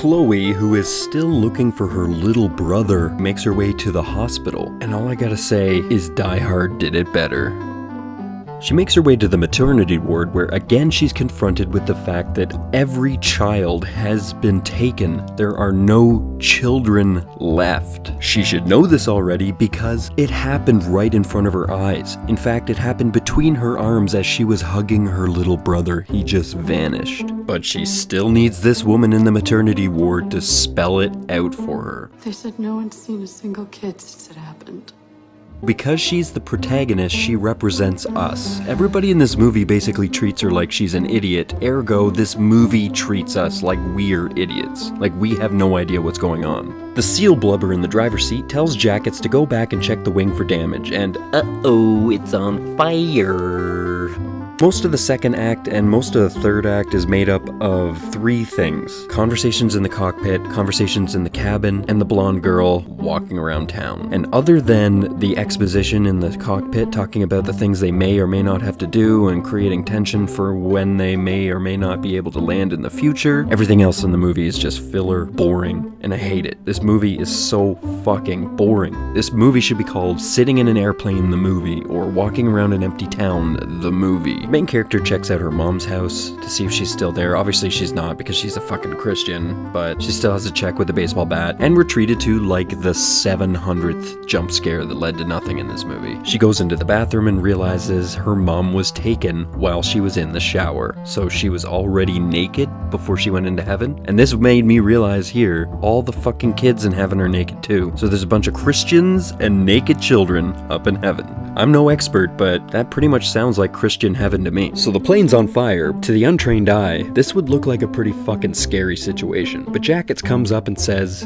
Chloe, who is still looking for her little brother, makes her way to the hospital, and all I gotta say is Die Hard did it better. She makes her way to the maternity ward where again she's confronted with the fact that every child has been taken. There are no children left. She should know this already because it happened right in front of her eyes. In fact, it happened between her arms as she was hugging her little brother. He just vanished. But she still needs this woman in the maternity ward to spell it out for her. They said no one's seen a single kid since it happened. Because she's the protagonist, she represents us. Everybody in this movie basically treats her like she's an idiot, ergo this movie treats us like we're idiots. Like we have no idea what's going on. The seal blubber in the driver's seat tells Jackets to go back and check the wing for damage, and uh-oh, it's on fire. Most of the second act and most of the third act is made up of three things. Conversations in the cockpit, conversations in the cabin, and the blonde girl walking around town. And other than the exposition in the cockpit talking about the things they may or may not have to do and creating tension for when they may or may not be able to land in the future, everything else in the movie is just filler, boring, and I hate it. This movie is so fucking boring. This movie should be called Sitting in an Airplane the Movie or Walking Around an Empty Town the Movie. The main character checks out her mom's house to see if she's still there. Obviously she's not because she's a fucking Christian, but she still has to check with a baseball bat, and we're treated to like the 700th jump scare that led to nothing in this movie. She goes into the bathroom and realizes her mom was taken while she was in the shower, so she was already naked before she went into heaven. And this made me realize here, all the fucking kids in heaven are naked too. So there's a bunch of Christians and naked children up in heaven. I'm no expert, but that pretty much sounds like Christian heaven to me. So the plane's on fire. To the untrained eye, this would look like a pretty fucking scary situation. But Jackets comes up and says,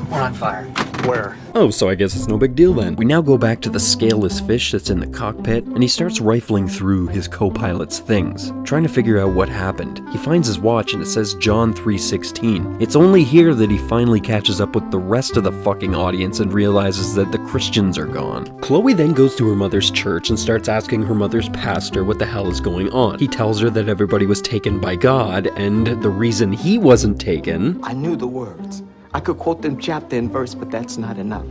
"We're on fire." Where? Oh, so I guess it's no big deal then. We now go back to the scaleless fish that's in the cockpit, and he starts rifling through his co-pilot's things, trying to figure out what happened. He finds his watch and it says John 3:16. It's only here that he finally catches up with the rest of the fucking audience and realizes that the Christians are gone. Chloe then goes to her mother's church and starts asking her mother's pastor what the hell is going on. He tells her that everybody was taken by God, and the reason he wasn't taken... I knew the words. I could quote them chapter and verse, but that's not enough.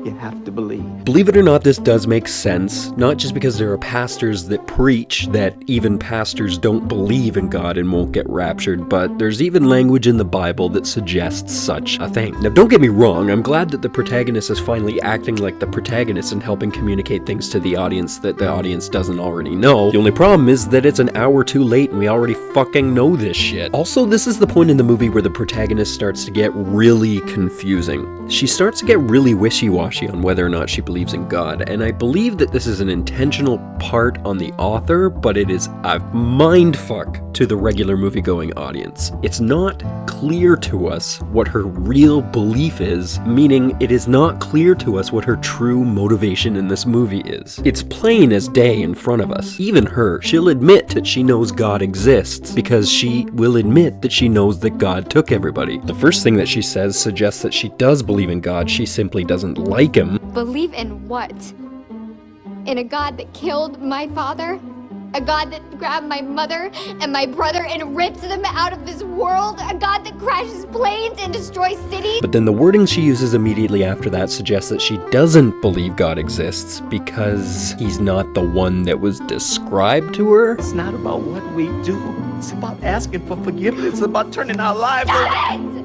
You have to believe. Believe it or not, this does make sense, not just because there are pastors that preach that even pastors don't believe in God and won't get raptured, but there's even language in the Bible that suggests such a thing. Now, don't get me wrong, I'm glad that the protagonist is finally acting like the protagonist and helping communicate things to the audience that the audience doesn't already know. The only problem is that it's an hour too late and we already fucking know this shit. Also, this is the point in the movie where the protagonist starts to get really confusing. She starts to get really wishy-washy on whether or not she believes in God, and I believe that this is an intentional part on the author, but it is a mindfuck to the regular movie-going audience. It's not clear to us what her real belief is, meaning it is not clear to us what her true motivation in this movie is. It's plain as day in front of us. Even her, she'll admit that she knows God exists, because she will admit that she knows that God took everybody. The first thing that she says suggests that she does believe in God, she simply doesn't like him. Believe in what? In a God that killed my father? A God that grabbed my mother and my brother and rips them out of this world? A God that crashes planes and destroys cities? But then the wording she uses immediately after that suggests that she doesn't believe God exists because he's not the one that was described to her. It's not about what we do. It's about asking for forgiveness. It's about turning our lives Stop around. it!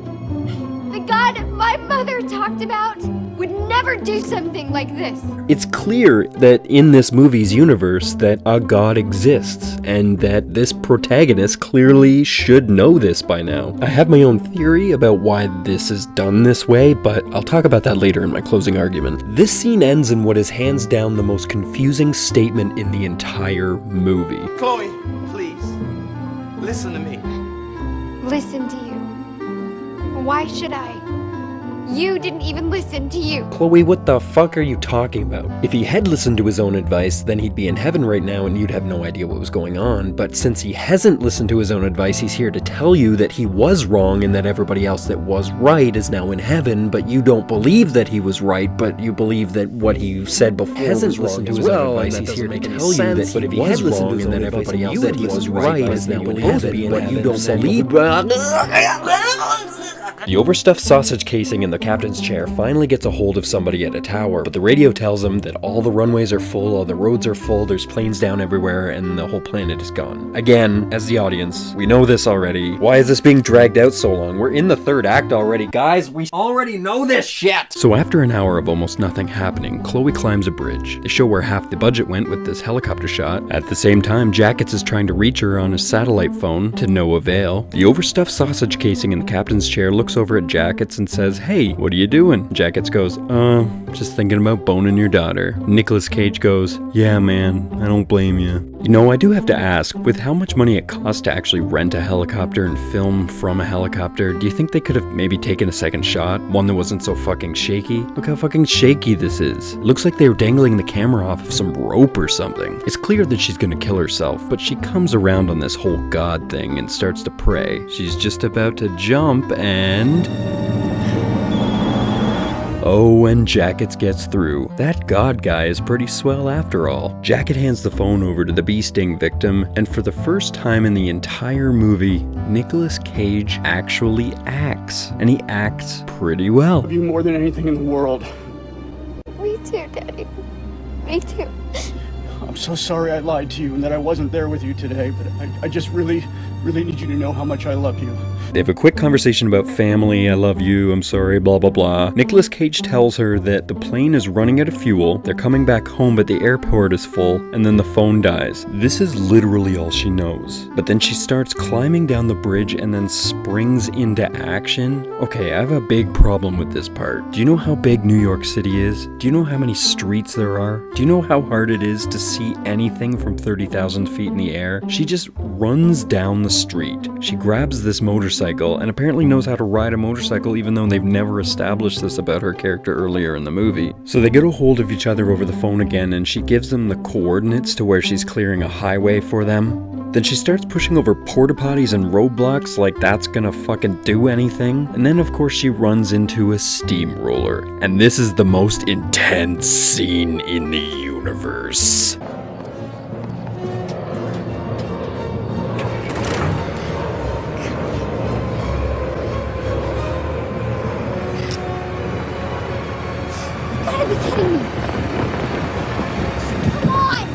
The God my mother talked about would never do something like this. It's clear that in this movie's universe that a God exists, and that this protagonist clearly should know this by now. I have my own theory about why this is done this way, but I'll talk about that later in my closing argument. This scene ends in what is hands down the most confusing statement in the entire movie. Chloe, please, listen to me. Listen to you. Why should I? You didn't even listen to you. Chloe, what the fuck are you talking about? If he had listened to his own advice, then he'd be in heaven right now and you'd have no idea what was going on. But since he hasn't listened to his own advice, he's here to tell you that he was wrong and that everybody else that was right is now in heaven, but you don't believe that he was right, but you believe that what he said before hasn't listened to his own advice. He's here to tell you that but if he was wrong and that everybody else that he was right is now in heaven, but you don't believe. The overstuffed sausage casing in the captain's chair finally gets a hold of somebody at a tower, but the radio tells him that all the runways are full, all the roads are full, there's planes down everywhere, and the whole planet is gone. Again, as the audience, we know this already. Why is this being dragged out so long? We're in the third act already. Guys, we already know this shit! So after an hour of almost nothing happening, Chloe climbs a bridge. They show where half the budget went with this helicopter shot. At the same time, Jackets is trying to reach her on his satellite phone, to no avail. The overstuffed sausage casing in the captain's chair looks over at Jackets and says, "Hey, what are you doing?" Jackets goes, just thinking about boning your daughter." Nicolas Cage goes, "Yeah, man, I don't blame you." You know, I do have to ask, with how much money it costs to actually rent a helicopter and film from a helicopter, do you think they could have maybe taken a second shot? One that wasn't so fucking shaky? Look how fucking shaky this is. It looks like they were dangling the camera off of some rope or something. It's clear that she's gonna kill herself, but she comes around on this whole God thing and starts to pray. She's just about to jump and... oh, and Jackets gets through. That God guy is pretty swell after all. Jacket hands the phone over to the bee sting victim, and for the first time in the entire movie, Nicolas Cage actually acts. And he acts pretty well. I love you more than anything in the world. Me too, Daddy. Me too. I'm so sorry I lied to you and that I wasn't there with you today, but I just really need you to know how much I love you. They have a quick conversation about family, I love you, I'm sorry, blah blah blah. Nicolas Cage tells her that the plane is running out of fuel, they're coming back home but the airport is full, and then the phone dies. This is literally all she knows. But then she starts climbing down the bridge and then springs into action. Okay, I have a big problem with this part. Do you know how big New York City is? Do you know how many streets there are? Do you know how hard it is to see anything from 30,000 feet in the air? She just runs down the street. She grabs this motorcycle and apparently knows how to ride a motorcycle even though they've never established this about her character earlier in the movie. So they get a hold of each other over the phone again and she gives them the coordinates to where she's clearing a highway for them. Then she starts pushing over porta potties and roadblocks like that's gonna fucking do anything. And then of course she runs into a steamroller. And this is the most intense scene in the universe. You gotta be kidding me. Come on!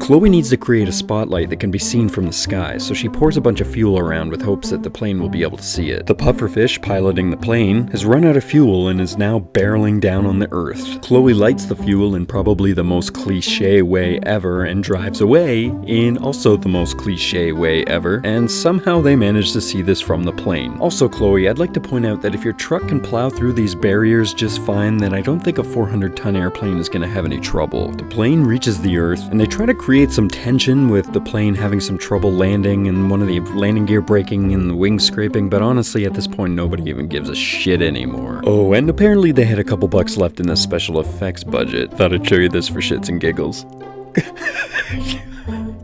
Chloe needs to create a spotlight that can be seen from the sky, so she pours a bunch of fuel around with hopes that the plane will be able to see it. The pufferfish piloting the plane has run out of fuel and is now barreling down on the earth. Chloe lights the fuel in probably the most cliche way ever and drives away in also the most cliche way ever, and somehow they manage to see this from the plane. Also, Chloe, I'd like to point out that if your truck can plow through these barriers just fine, then I don't think a 400-ton airplane is going to have any trouble. The plane reaches the earth, and they try to create some tension with the plane having some trouble landing and one of the landing gear breaking and the wings scraping, but honestly at this point nobody even gives a shit anymore. Oh, and apparently they had a couple bucks left in the special effects budget. Thought I'd show you this for shits and giggles.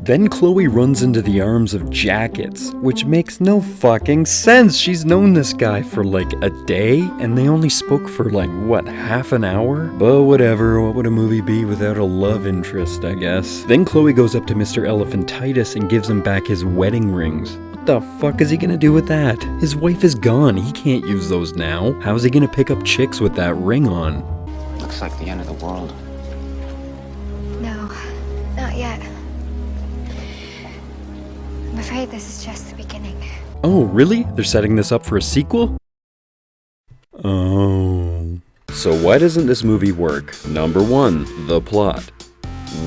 Then Chloe runs into the arms of Jackets, which makes no fucking sense. She's known this guy for like a day, and they only spoke for like, what, half an hour? But whatever, what would a movie be without a love interest, I guess? Then Chloe goes up to Mr. Elephantitis and gives him back his wedding rings. What the fuck is he gonna do with that? His wife is gone, he can't use those now. How's he gonna pick up chicks with that ring on? Looks like the end of the world. No, not yet. I'm afraid this is just the beginning. Oh, really? They're setting this up for a sequel? Oh. So why doesn't this movie work? Number 1, the plot.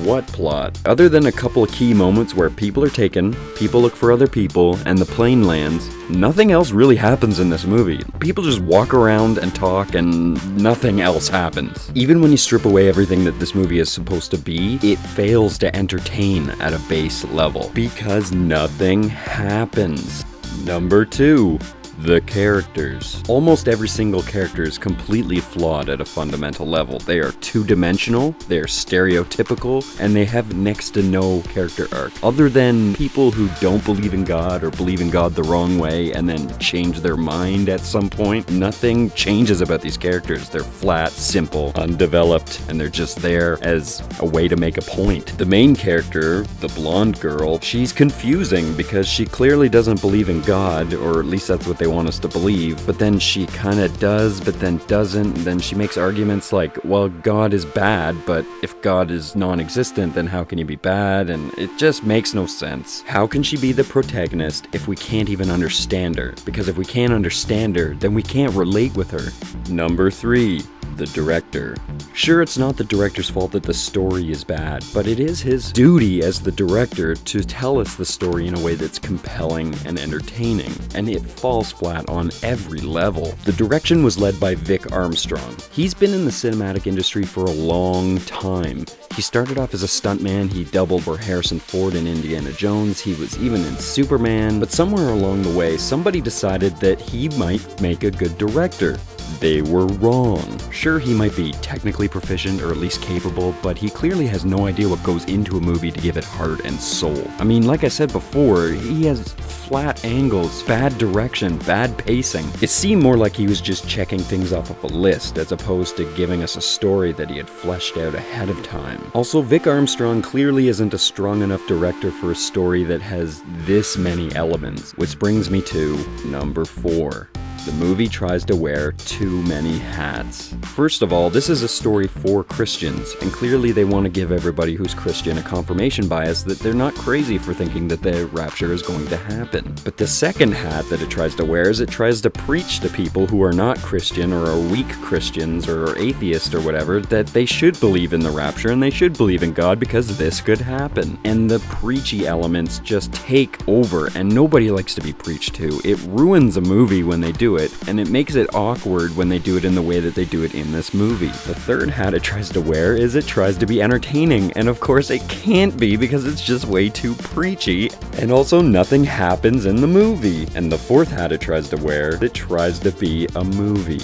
What plot? Other than a couple of key moments where people are taken, people look for other people, and the plane lands, nothing else really happens in this movie. People just walk around and talk and nothing else happens. Even when you strip away everything that this movie is supposed to be, it fails to entertain at a base level because nothing happens. Number 2. The characters. Almost every single character is completely flawed at a fundamental level. They are two-dimensional, they are stereotypical, and they have next to no character arc. Other than people who don't believe in God or believe in God the wrong way and then change their mind at some point, nothing changes about these characters. They're flat, simple, undeveloped, and they're just there as a way to make a point. The main character, the blonde girl, she's confusing because she clearly doesn't believe in God, or at least that's what they want us to believe, but then she kind of does, but then doesn't, and then she makes arguments like, well, God is bad, but if God is non-existent, then how can he be bad? And it just makes no sense. How can she be the protagonist if we can't even understand her? Because if we can't understand her, then we can't relate with her. Number 3. The director. Sure, it's not the director's fault that the story is bad, but it is his duty as the director to tell us the story in a way that's compelling and entertaining, and it falls flat on every level. The direction was led by Vic Armstrong. He's been in the cinematic industry for a long time. He started off as a stuntman, he doubled for Harrison Ford in Indiana Jones, he was even in Superman, but somewhere along the way, somebody decided that he might make a good director. They were wrong. Sure, he might be technically proficient or at least capable, but he clearly has no idea what goes into a movie to give it heart and soul. I mean, like I said before, he has flat angles, bad direction, bad pacing. It seemed more like he was just checking things off of a list as opposed to giving us a story that he had fleshed out ahead of time. Also, Vic Armstrong clearly isn't a strong enough director for a story that has this many elements, which brings me to number 4. The movie tries to wear too many hats. First of all, this is a story for Christians, and clearly they want to give everybody who's Christian a confirmation bias that they're not crazy for thinking that the rapture is going to happen. But the second hat that it tries to wear is it tries to preach to people who are not Christian or are weak Christians or are atheist or whatever that they should believe in the rapture and they should believe in God because this could happen. And the preachy elements just take over, and nobody likes to be preached to. It ruins a movie when they do it, and it makes it awkward when they do it in the way that they do it in this movie. The third hat it tries to wear is it tries to be entertaining, and of course it can't be because it's just way too preachy, and also nothing happens in the movie. And the fourth hat it tries to wear, it tries to be a movie,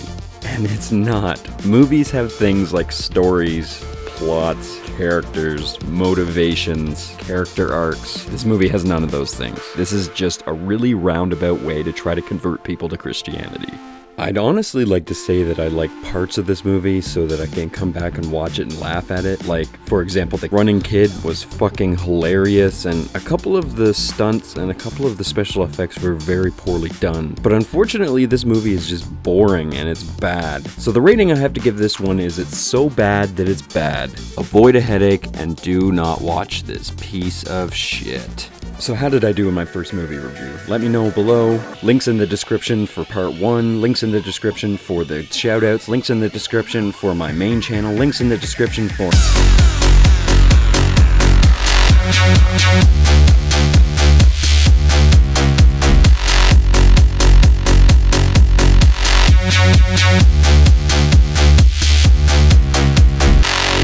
and it's not. Movies have things like stories, plots, characters, motivations, character arcs. This movie has none of those things. This is just a really roundabout way to try to convert people to Christianity. I'd honestly like to say that I like parts of this movie so that I can come back and watch it and laugh at it. Like, for example, the running kid was fucking hilarious, and a couple of the stunts and a couple of the special effects were very poorly done. But unfortunately, this movie is just boring and it's bad. So the rating I have to give this one is it's so bad that it's bad. Avoid a headache and do not watch this piece of shit. So how did I do in my first movie review? Let me know below. Links in the description for part 1, links in the description for the shoutouts, links in the description for my main channel, links in the description for...